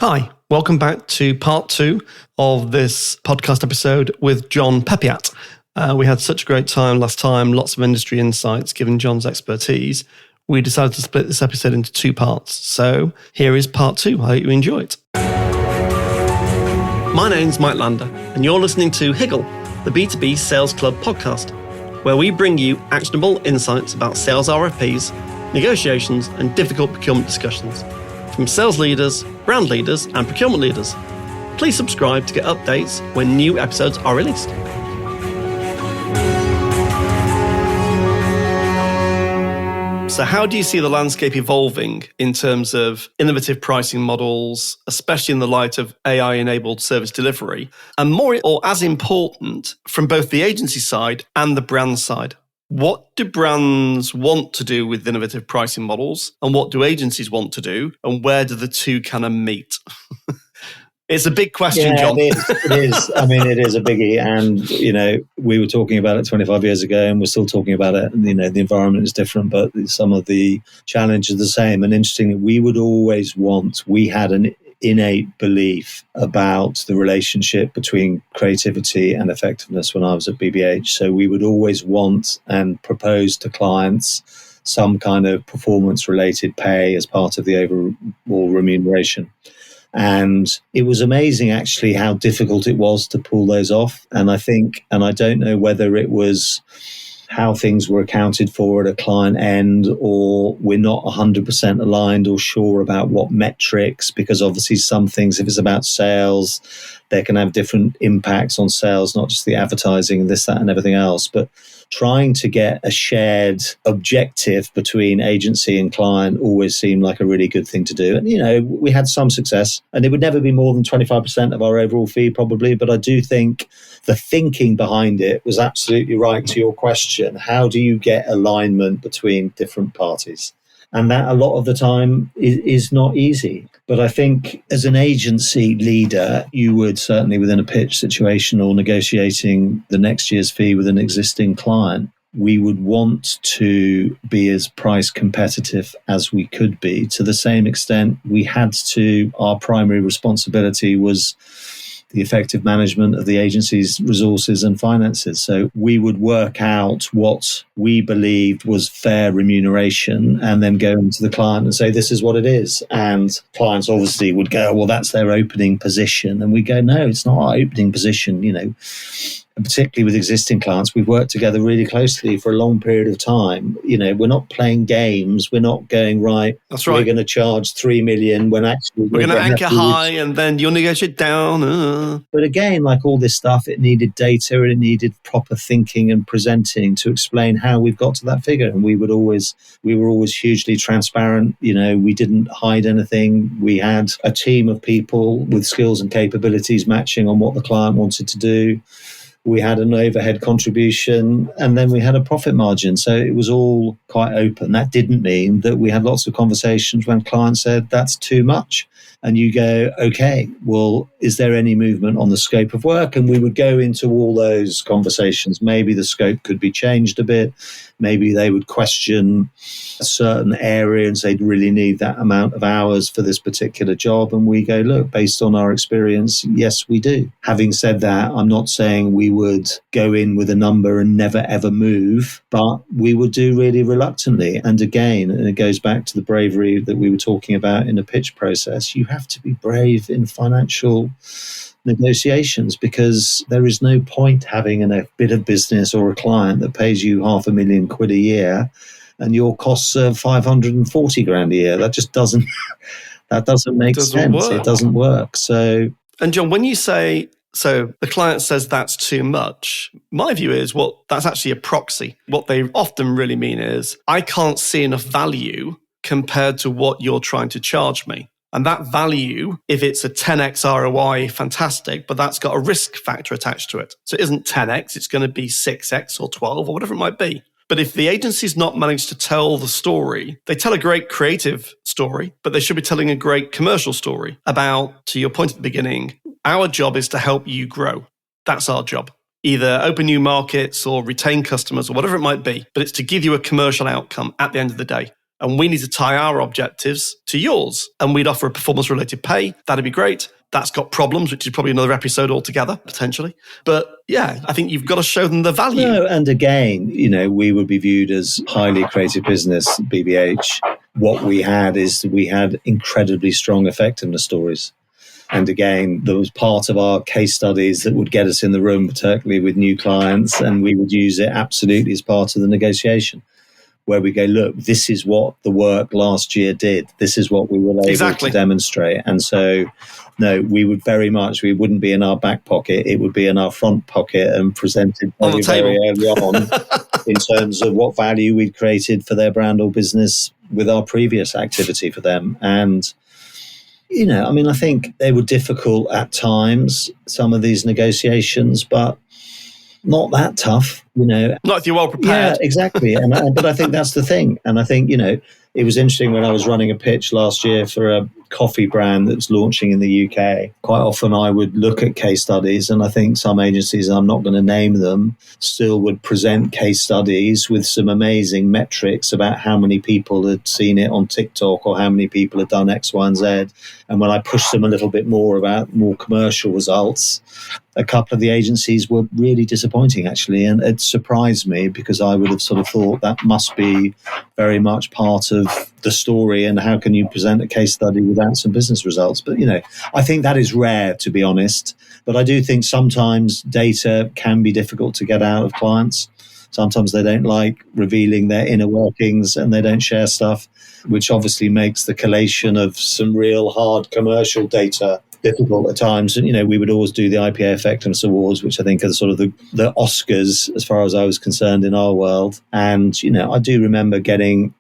Hi, welcome back to part 2 of this podcast episode with Jon Peppiatt. We had such a great time last time, lots of industry insights given Jon's expertise. We decided to split this episode into 2 parts. So here is part 2. I hope you enjoy it. My name's Mike Lander, and you're listening to Higgle, the B2B Sales Club podcast, where we bring you actionable insights about sales RFPs, negotiations, and difficult procurement discussions from sales leaders, brand leaders, and procurement leaders. Please subscribe to get updates when new episodes are released. So how do you see the landscape evolving in terms of innovative pricing models, especially in the light of AI-enabled service delivery, and more or as important, from both the agency side and the brand side? What do brands want to do with innovative pricing models, and what do agencies want to do, and where do the two kind of meet? It's a big question, Jon. It is. I mean, it is a biggie. And, we were talking about it 25 years ago and we're still talking about it. And, the environment is different, but some of the challenges are the same. And interestingly, we had an innate belief about the relationship between creativity and effectiveness when I was at BBH. So we would always want and propose to clients some kind of performance-related pay as part of the overall remuneration. And it was amazing, actually, how difficult it was to pull those off. And I don't know whether it was how things were accounted for at a client end, or we're not 100% aligned or sure about what metrics, because obviously some things, if it's about sales, they can have different impacts on sales, not just the advertising and this, that, and everything else. But trying to get a shared objective between agency and client always seemed like a really good thing to do. And, we had some success, and it would never be more than 25% of our overall fee probably. But I do think the thinking behind it was absolutely right to your question. How do you get alignment between different parties? And that a lot of the time is not easy. But I think as an agency leader, you would certainly within a pitch situation or negotiating the next year's fee with an existing client, we would want to be as price competitive as we could be. To the same extent, our primary responsibility was the effective management of the agency's resources and finances. So we would work out what we believed was fair remuneration and then go into the client and say, this is what it is. And clients obviously would go, well, that's their opening position. And we go, no, it's not our opening position, And particularly with existing clients, we've worked together really closely for a long period of time. We're not playing games. We're not going, that's right, we're going to charge 3 million when actually we're going to anchor high and then you'll negotiate down. But again, like all this stuff, it needed data and it needed proper thinking and presenting to explain how we've got to that figure. And we were always hugely transparent. We didn't hide anything. We had a team of people with skills and capabilities matching on what the client wanted to do. We had an overhead contribution, and then we had a profit margin. So it was all quite open. That didn't mean that we had lots of conversations when clients said, that's too much. And you go, okay, well, is there any movement on the scope of work? And we would go into all those conversations. Maybe the scope could be changed a bit. Maybe they would question a certain area and say, really need that amount of hours for this particular job. And we go, look, based on our experience, yes, we do. Having said that, I'm not saying we would go in with a number and never, ever move, but we would do really reluctantly. And again, and it goes back to the bravery that we were talking about in the pitch process. You have to be brave in financial negotiations, because there is no point having a bit of business or a client that pays you £500,000 a year and your costs are 540 grand a year. That just doesn't make sense. It doesn't work. So, and Jon, when you say, so the client says that's too much, my view is, well, that's actually a proxy. What they often really mean is, I can't see enough value compared to what you're trying to charge me. And that value, if it's a 10x ROI, fantastic, but that's got a risk factor attached to it. So it isn't 10x, it's going to be 6x or 12 or whatever it might be. But if the agency's not managed to tell the story, they tell a great creative story, but they should be telling a great commercial story about, to your point at the beginning, our job is to help you grow. That's our job. Either open new markets or retain customers or whatever it might be, but it's to give you a commercial outcome at the end of the day. and we need to tie our objectives to yours. And we'd offer a performance-related pay. That'd be great. That's got problems, which is probably another episode altogether, potentially. But yeah, I think you've got to show them the value. No, and again, we would be viewed as highly creative business, BBH. What we had is we had incredibly strong effectiveness stories. And again, there was part of our case studies that would get us in the room, particularly with new clients, and we would use it absolutely as part of the negotiation, where we go, look, this is what the work last year did. This is what we were able to demonstrate. And so, no, we wouldn't be in our back pocket. It would be in our front pocket and presented very early on in terms of what value we'd created for their brand or business with our previous activity for them. And I think they were difficult at times, some of these negotiations, but not that tough, Not if you're well prepared. Yeah, exactly. But I think that's the thing. And I think, it was interesting when I was running a pitch last year for a coffee brand that's launching in the UK. Quite often I would look at case studies, and I think some agencies, I'm not going to name them, still would present case studies with some amazing metrics about how many people had seen it on TikTok or how many people had done X, Y, and Z. And when I pushed them a little bit more about more commercial results, a couple of the agencies were really disappointing, actually. And it surprised me because I would have sort of thought that must be very much part of the story, and how can you present a case study without some business results? But, I think that is rare, to be honest. But I do think sometimes data can be difficult to get out of clients. Sometimes they don't like revealing their inner workings and they don't share stuff, which obviously makes the collation of some real hard commercial data difficult at times. And, we would always do the IPA Effectiveness Awards, which I think are sort of the Oscars, as far as I was concerned, in our world. And, I do remember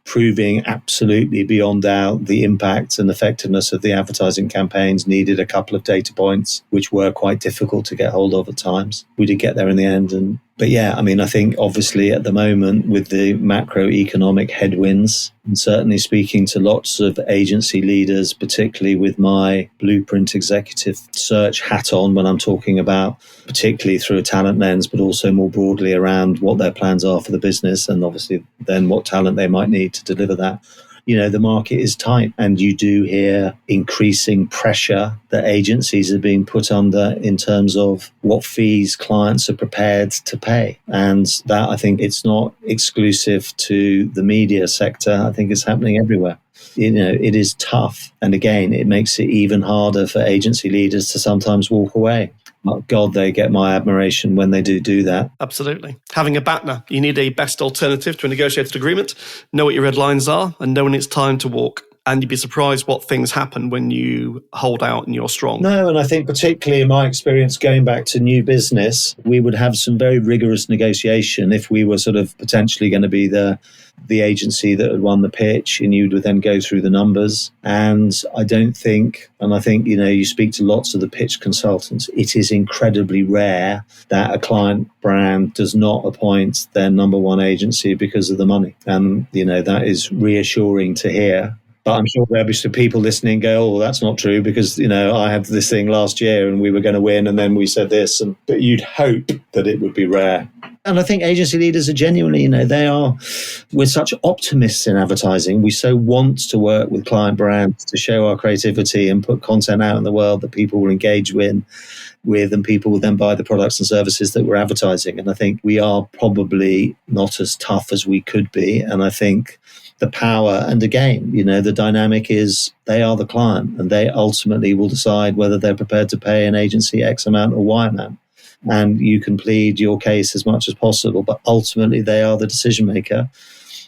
proving absolutely beyond doubt the impact and effectiveness of the advertising campaigns needed a couple of data points, which were quite difficult to get hold of at times. We did get there in the end. But yeah, I think obviously at the moment with the macroeconomic headwinds, and certainly speaking to lots of agency leaders, particularly with my blueprint executive search hat on when I'm talking about, particularly through a talent lens, but also more broadly around what their plans are for the business and obviously then what talent they might need to deliver that. The market is tight, and you do hear increasing pressure that agencies are being put under in terms of what fees clients are prepared to pay. And that, I think, it's not exclusive to the media sector. I think it's happening everywhere. It is tough. And again, it makes it even harder for agency leaders to sometimes walk away. God, they get my admiration when they do that. Absolutely. Having a BATNA, you need a best alternative to a negotiated agreement, know what your red lines are, and know when it's time to walk. And you'd be surprised what things happen when you hold out and you're strong. No, and I think particularly in my experience going back to new business, we would have some very rigorous negotiation if we were sort of potentially going to be the agency that had won the pitch, and you would then go through the numbers. And I think, you speak to lots of the pitch consultants, it is incredibly rare that a client brand does not appoint their number one agency because of the money. And, that is reassuring to hear. But I'm sure there'll be some people listening and go, oh, that's not true because, I had this thing last year and we were going to win and then we said this. But you'd hope that it would be rare. And I think agency leaders are genuinely, we're such optimists in advertising. We so want to work with client brands to show our creativity and put content out in the world that people will engage with, and people will then buy the products and services that we're advertising. And I think we are probably not as tough as we could be. And I think the power, and again, the dynamic is they are the client and they ultimately will decide whether they're prepared to pay an agency X amount or Y amount. And you can plead your case as much as possible, but ultimately they are the decision maker.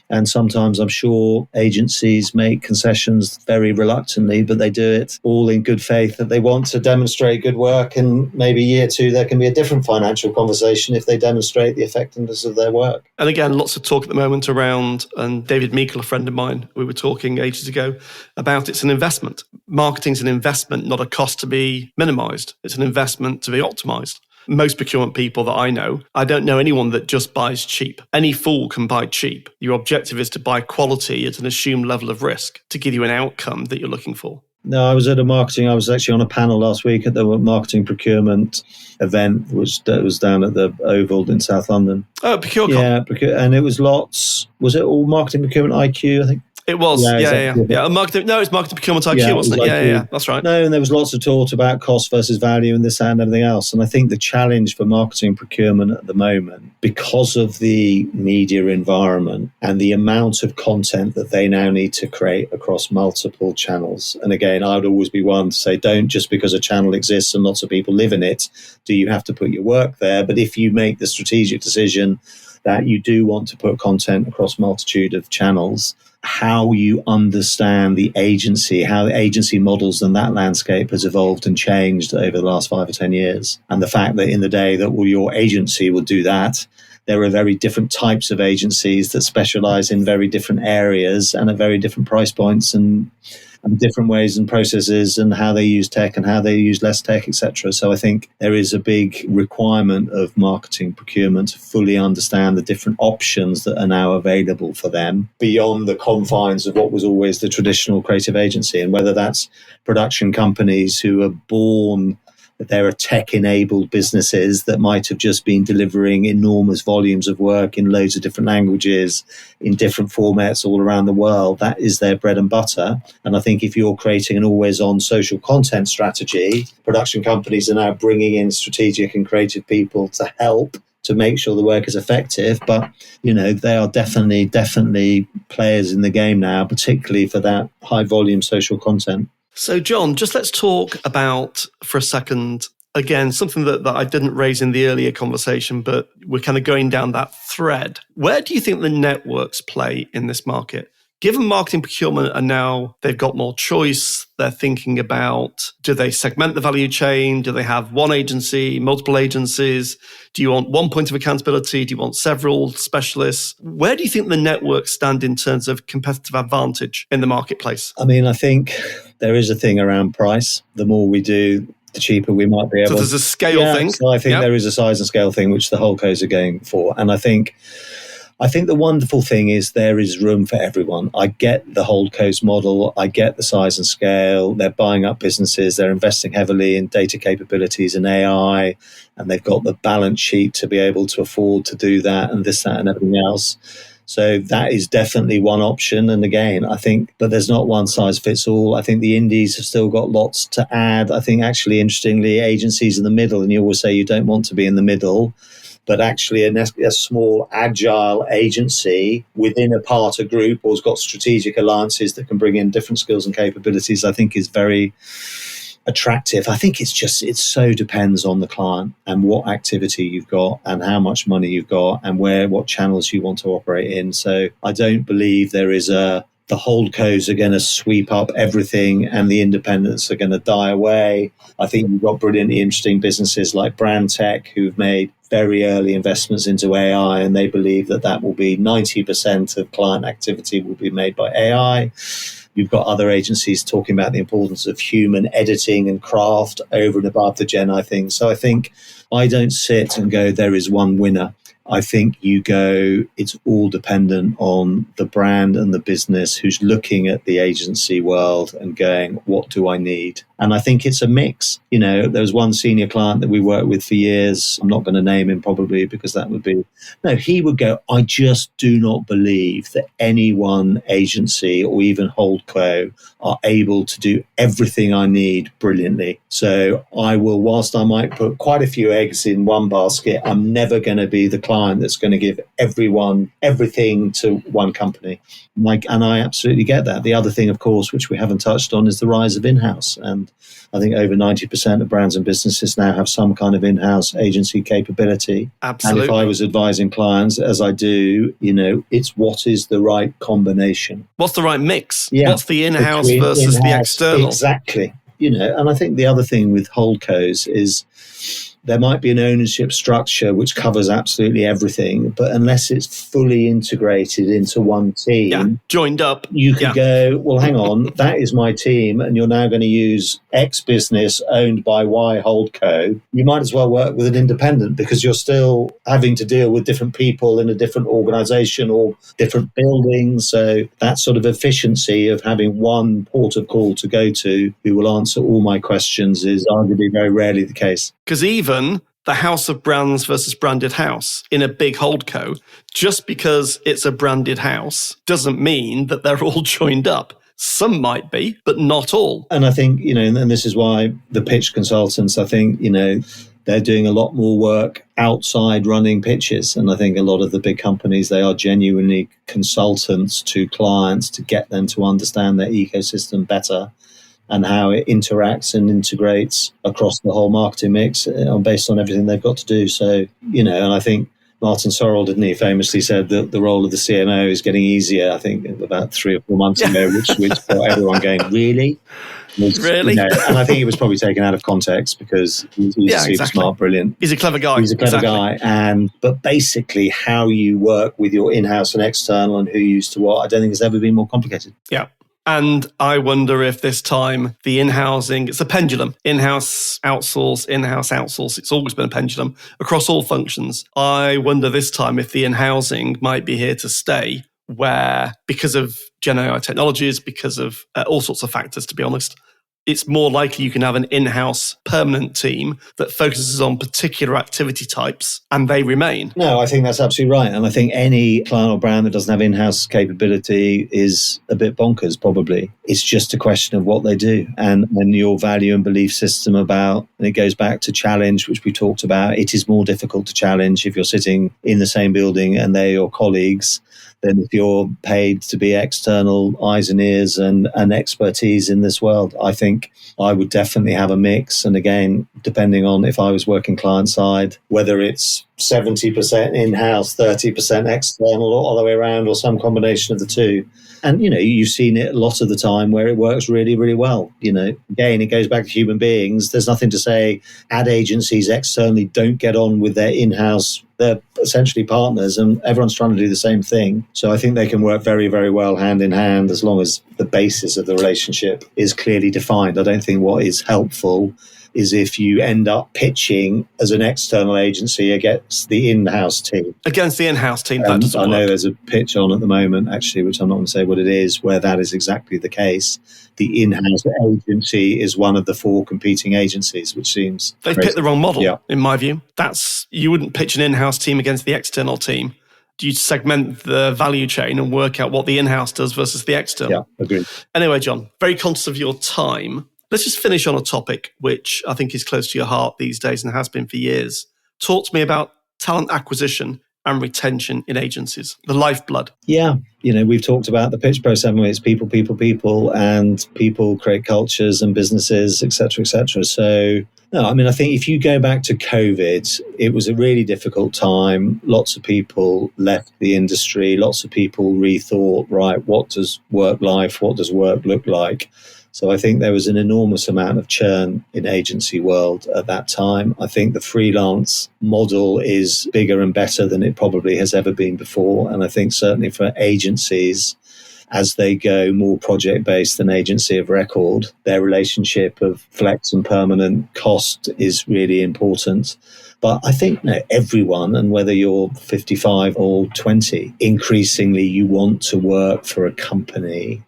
And sometimes I'm sure agencies make concessions very reluctantly, but they do it all in good faith that they want to demonstrate good work. And maybe year two, there can be a different financial conversation if they demonstrate the effectiveness of their work. And again, lots of talk at the moment around, and David Meikle, a friend of mine, we were talking ages ago about it's an investment. Marketing's an investment, not a cost to be minimized. It's an investment to be optimized. Most procurement people that I know, I don't know anyone that just buys cheap. Any fool can buy cheap. Your objective is to buy quality at an assumed level of risk to give you an outcome that you're looking for. No, I was actually on a panel last week at the marketing procurement event, which was down at the Oval in South London. Oh, ProcureCon. Yeah, and it was lots. Was it all marketing procurement IQ, I think? It was, Yeah, exactly. yeah. It's marketing procurement IQ, Yeah, wasn't it? Yeah, that's right. No, and there was lots of talk about cost versus value and this and everything else. And I think the challenge for marketing procurement at the moment, because of the media environment and the amount of content that they now need to create across multiple channels. And again, I would always be one to say, don't just because a channel exists and lots of people live in it, do you have to put your work there. But if you make the strategic decision that you do want to put content across multitude of channels, how you understand the agency, how the agency models and that landscape has evolved and changed over the last 5 or 10 years. And the fact that in the day that your agency will do that, there are very different types of agencies that specialize in very different areas and at very different price points and different ways and processes and how they use tech and how they use less tech, etc. So I think there is a big requirement of marketing procurement to fully understand the different options that are now available for them beyond the confines of what was always the traditional creative agency. And whether that's production companies who are born, there are tech-enabled businesses that might have just been delivering enormous volumes of work in loads of different languages, in different formats all around the world. That is their bread and butter. And I think if you're creating an always-on social content strategy, production companies are now bringing in strategic and creative people to help to make sure the work is effective. But, they are definitely players in the game now, particularly for that high-volume social content. So, Jon, just let's talk about, for a second, again, something that I didn't raise in the earlier conversation, but we're kind of going down that thread. Where do you think the networks play in this market? Given marketing procurement are now, they've got more choice, they're thinking about, do they segment the value chain? Do they have one agency, multiple agencies? Do you want one point of accountability? Do you want several specialists? Where do you think the networks stand in terms of competitive advantage in the marketplace? I mean, I think there is a thing around price. The more we do, the cheaper we might be able. So there's a scale thing. So I think there is a size and scale thing, which the holdcos are going for. And I think the wonderful thing is there is room for everyone. I get the holdcos model. I get the size and scale. They're buying up businesses. They're investing heavily in data capabilities and AI, and they've got the balance sheet to be able to afford to do that and this, that, and everything else. So that is definitely one option. And again, I think, but there's not one size fits all. I think the indies have still got lots to add. I think actually, interestingly, agencies in the middle, and you always say you don't want to be in the middle, but actually a small agile agency within a partner group or has got strategic alliances that can bring in different skills and capabilities, I think is very attractive. I think it so depends on the client and what activity you've got and how much money you've got and what channels you want to operate in. So I don't believe there is the holdcos are going to sweep up everything and the independents are going to die away. I think you've got brilliantly interesting businesses like Brand Tech who've made very early investments into AI, and they believe that will be 90% of client activity will be made by AI. You've got other agencies talking about the importance of human editing and craft over and above the Gen I thing. So I think I don't sit and go, there is one winner. I think you go, it's all dependent on the brand and the business who's looking at the agency world and going, what do I need? And I think it's a mix. There was one senior client that we worked with for years. I'm not going to name him probably because that would be, no, he would go, I just do not believe that any one agency or even holdco are able to do everything I need brilliantly. So I will, whilst I might put quite a few eggs in one basket, I'm never going to be the client that's going to give everyone everything to one company. And I absolutely get that. The other thing, of course, which we haven't touched on is the rise of in-house. And I think over 90% of brands and businesses now have some kind of in-house agency capability. Absolutely. And if I was advising clients, as I do, it's what is the right combination? What's the right mix? Yeah. What's the in-house versus the external? Exactly. And I think the other thing with holdcos is there might be an ownership structure which covers absolutely everything, but unless it's fully integrated into one team, joined up, you could go, well, hang on, that is my team, and you're now going to use X business owned by Y holdco. You might as well work with an independent because you're still having to deal with different people in a different organization or different buildings. So that sort of efficiency of having one port of call to go to who will answer all my questions is arguably very rarely the case. Because even the house of brands versus branded house in a big holdco, just because it's a branded house doesn't mean that they're all joined up. Some might be, but not all. And I think, and this is why the pitch consultants, I think, they're doing a lot more work outside running pitches. And I think a lot of the big companies, they are genuinely consultants to clients to get them to understand their ecosystem better and how it interacts and integrates across the whole marketing mix based on everything they've got to do. So, and I think Martin Sorrell, didn't he, famously said that the role of the CMO is getting easier, I think, about 3 or 4 months ago, which got everyone going, really? Really? And I think it was probably taken out of context because he's super smart, brilliant. He's a clever guy. He's a clever guy. But basically how you work with your in-house and external and who you use to what, I don't think it's ever been more complicated. Yeah. And I wonder if this time the in-housing, it's a pendulum. In-house, outsource. It's always been a pendulum across all functions. I wonder this time if the in-housing might be here to stay, where because of Gen AI technologies, because of all sorts of factors, to be honest, it's more likely you can have an in-house permanent team that focuses on particular activity types and they remain. No, I think that's absolutely right. And I think any client or brand that doesn't have in-house capability is a bit bonkers, probably. It's just a question of what they do and your value and belief system about, and it goes back to challenge, which we talked about. It is more difficult to challenge if you're sitting in the same building and they're your colleagues than if you're paid to be external eyes and ears and expertise in this world. I think I would definitely have a mix. And again, depending on if I was working client side, whether it's 70% in-house, 30% external, or all the way around, or some combination of the two. And, you've seen it a lot of the time where it works really, really well. Again, it goes back to human beings. There's nothing to say ad agencies externally don't get on with their in-house. They're essentially partners and everyone's trying to do the same thing. So I think they can work very, very well hand in hand as long as the basis of the relationship is clearly defined. I don't think what is helpful is if you end up pitching as an external agency against the in-house team. Against the in-house team, that doesn't work. I know there's a pitch on at the moment, actually, which I'm not going to say what it is, where that is exactly the case. The in-house agency is one of the 4 competing agencies, which seems They've crazy. picked the wrong model, in my view. You wouldn't pitch an in-house team against the external team. You segment the value chain and work out what the in-house does versus the external. Yeah, agreed. Anyway, John, very conscious of your time. Let's just finish on a topic which I think is close to your heart these days and has been for years. Talk to me about talent acquisition and retention in agencies, the lifeblood. Yeah, we've talked about the pitch process, haven't we? It's people, and people create cultures and businesses, et cetera, et cetera. So, no, I think if you go back to COVID, it was a really difficult time. Lots of people left the industry. Lots of people rethought, right, what does work look like? So I think there was an enormous amount of churn in agency world at that time. I think the freelance model is bigger and better than it probably has ever been before. And I think certainly for agencies, as they go more project-based than agency of record, their relationship of flex and permanent cost is really important. But I think everyone, and whether you're 55 or 20, increasingly you want to work for a company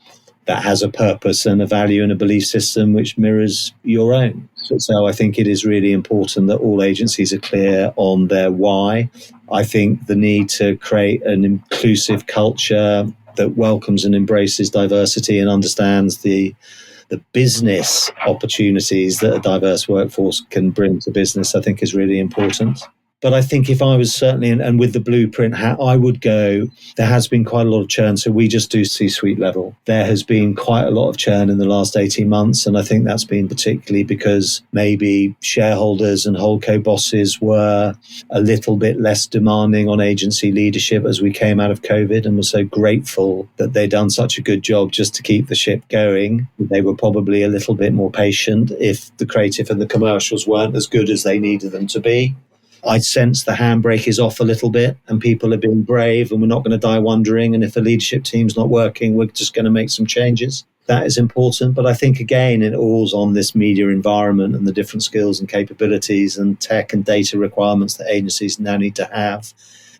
that has a purpose and a value and a belief system which mirrors your own. So I think it is really important that all agencies are clear on their why. I think the need to create an inclusive culture that welcomes and embraces diversity and understands the business opportunities that a diverse workforce can bring to business, I think is really important. But I think if I was certainly, and with the blueprint hat, I would go, there has been quite a lot of churn. So we just do C-suite level. There has been quite a lot of churn in the last 18 months. And I think that's been particularly because maybe shareholders and holdco bosses were a little bit less demanding on agency leadership as we came out of COVID and were so grateful that they'd done such a good job just to keep the ship going. They were probably a little bit more patient if the creative and the commercials weren't as good as they needed them to be. I sense the handbrake is off a little bit and people are being brave and we're not going to die wondering. And if the leadership team's not working, we're just going to make some changes. That is important. But I think, again, it all's on this media environment and the different skills and capabilities and tech and data requirements that agencies now need to have.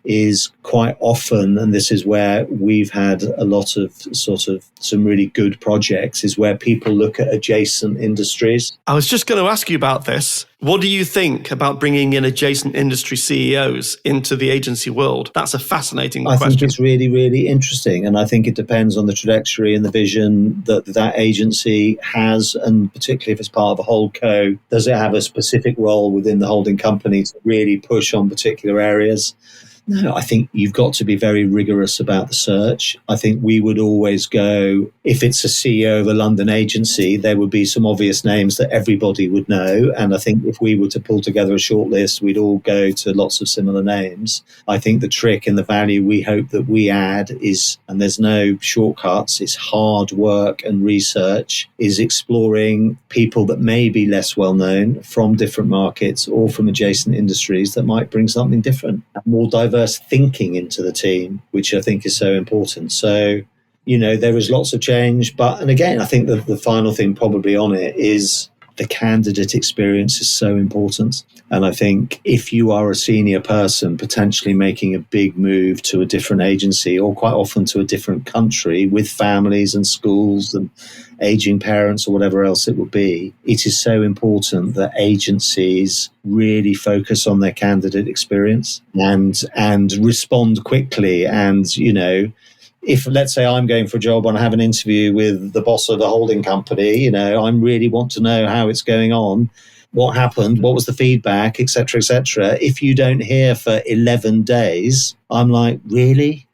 is quite often, and this is where we've had a lot of sort of some really good projects, is where people look at adjacent industries. I was just going to ask you about this. What do you think about bringing in adjacent industry CEOs into the agency world? That's a fascinating question. I think it's really, really interesting. And I think it depends on the trajectory and the vision that agency has. And particularly if it's part of a holdco, does it have a specific role within the holding company to really push on particular areas? No, I think you've got to be very rigorous about the search. I think we would always go, if it's a CEO of a London agency, there would be some obvious names that everybody would know. And I think if we were to pull together a short list, we'd all go to lots of similar names. I think the trick and the value we hope that we add is, and there's no shortcuts, it's hard work and research, is exploring people that may be less well known from different markets or from adjacent industries that might bring something different, more diverse thinking into the team, which I think is so important. So, there is lots of change. And again, I think the final thing probably on it is the candidate experience is so important. And I think if you are a senior person potentially making a big move to a different agency or quite often to a different country with families and schools and aging parents or whatever else it would be, it is so important that agencies really focus on their candidate experience and respond quickly. And, if, let's say, I'm going for a job and I have an interview with the boss of the holding company, I really want to know how it's going on, what happened, what was the feedback, et cetera, et cetera. If you don't hear for 11 days, I'm like, really?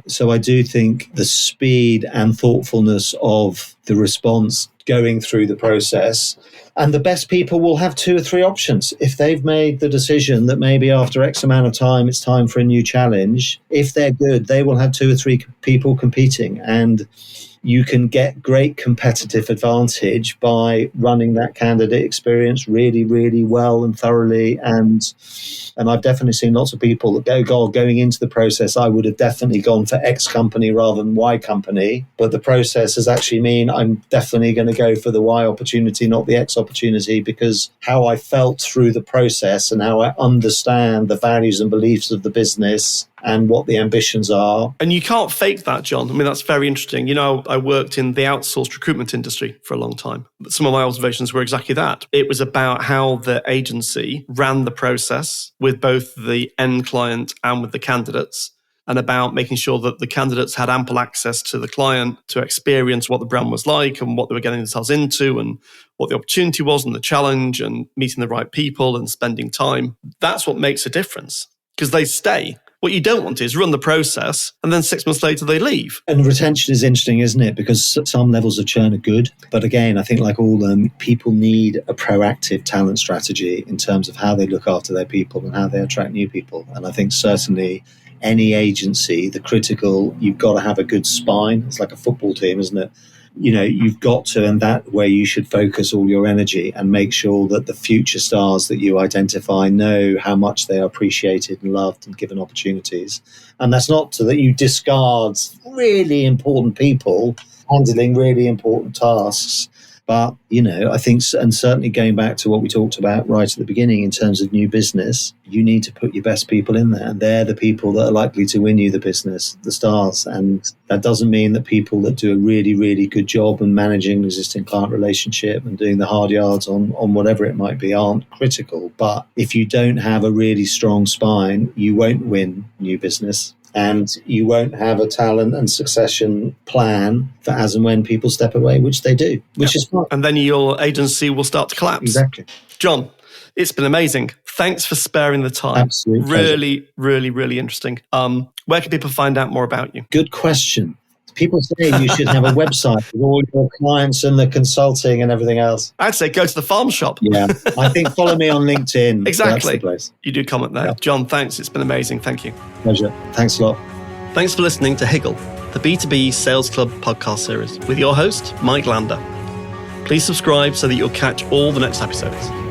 So I do think the speed and thoughtfulness of the response going through the process, and the best people will have 2 or 3 options. If they've made the decision that maybe after X amount of time, it's time for a new challenge, if they're good, they will have 2 or 3 people competing. And you can get great competitive advantage by running that candidate experience really, really well and thoroughly. And I've definitely seen lots of people that go, going into the process, I would have definitely gone for X company rather than Y company. But the process has actually mean I'm definitely going to go for the Y opportunity, not the X opportunity, because how I felt through the process and how I understand the values and beliefs of the business and what the ambitions are. And you can't fake that, Jon. I mean, that's very interesting. I worked in the outsourced recruitment industry for a long time. Some of my observations were exactly that. It was about how the agency ran the process with both the end client and with the candidates, and about making sure that the candidates had ample access to the client to experience what the brand was like and what they were getting themselves into and what the opportunity was and the challenge and meeting the right people and spending time. That's what makes a difference, because they stay. What you don't want is run the process and then 6 months later they leave. And retention is interesting, isn't it? Because some levels of churn are good. But again, I think like all them, people need a proactive talent strategy in terms of how they look after their people and how they attract new people. And I think certainly any agency, you've got to have a good spine. It's like a football team, isn't it? You've got to, and that way you should focus all your energy and make sure that the future stars that you identify know how much they are appreciated and loved and given opportunities. And that's not so that you discard really important people handling really important tasks. But, I think, and certainly going back to what we talked about right at the beginning in terms of new business, you need to put your best people in there. And they're the people that are likely to win you the business, the stars. And that doesn't mean that people that do a really, really good job in managing an existing client relationship and doing the hard yards on whatever it might be aren't critical. But if you don't have a really strong spine, you won't win new business. And you won't have a talent and succession plan for as and when people step away, which they do, which is fine. And then your agency will start to collapse. Exactly. Jon, it's been amazing. Thanks for sparing the time. Absolutely. Really, really, really interesting. Where can people find out more about you? Good question. People say you should have a website with all your clients and the consulting and everything else. I'd say go to the farm shop. Yeah. I think follow me on LinkedIn. Exactly. That's the place. You do comment there. Yeah. Jon, thanks. It's been amazing. Thank you. Pleasure. Thanks a lot. Thanks for listening to Higgle, the B2B Sales Club podcast series with your host, Mike Lander. Please subscribe so that you'll catch all the next episodes.